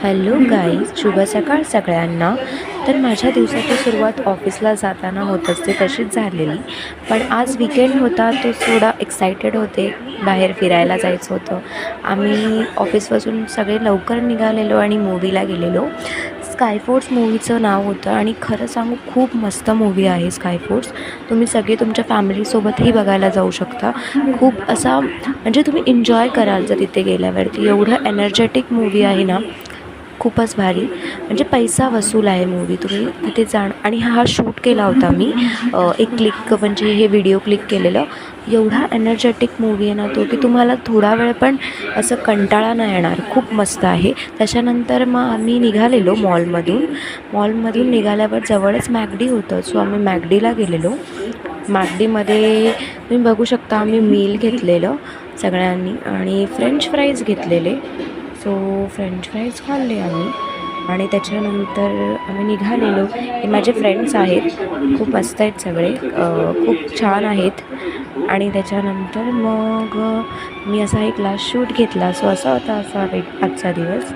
Hello guys, शुभ सकाळ सगळ्यांना. तर माझ्या दिवसाची सुरुवात ऑफिसला जाताना होत असते तशीच झालेली. पण आज वीकेंड होता, तो थोडा एक्सायटेड होते. बाहेर फिरायला जायचं होतं. आम्ही ऑफिसपासून सगळे लवकर निघालेलो आणि मूवीला गेलेलो. स्कायफोर्स मूवीचं नाव होतं आणि खरं सांगू खूप मस्त मूवी आहे स्कायफोर्स. तुम्ही सगळे तुमच्या फॅमिलीसोबतही बघायला जाऊ शकता. खूप असा म्हणजे तुम्ही एन्जॉय कराल जर तिथे गेल्यावरती. एवढं एनर्जेटिक मूवी आहे ना, खूपच भारी. म्हणजे पैसा वसूल आहे मूवी. तुम्ही तिथे आणि हा शूट केला होता मी. एक क्लिक म्हणजे हे व्हिडिओ क्लिक केलेलं. एवढा एनर्जेटिक मूवी आहे ना तो, की तुम्हाला थोडा वेळ पण असं कंटाळा नाही येणार. खूप मस्त आहे. त्याच्यानंतर मग आम्ही निघालेलो मॉलमधून निघाल्यावर जवळच मॅकडी होतं, सो आम्ही मॅकडीला गेलेलो. मॅकडीमध्ये तुम्ही बघू शकता आम्ही मील घेतलेलं सगळ्यांनी आणि फ्रेंच फ्राईज घेतलेले. सो फ्रेंच फ्राईज खाल्ले आम्ही आणि त्याच्यानंतर आम्ही निघालेलो. हे माझे फ्रेंड्स आहेत, खूप मस्त आहेत सगळे, खूप छान आहेत. आणि त्याच्यानंतर मग मी असा एक लास्ट शूट घेतला. सो असा होता आजचा दिवस.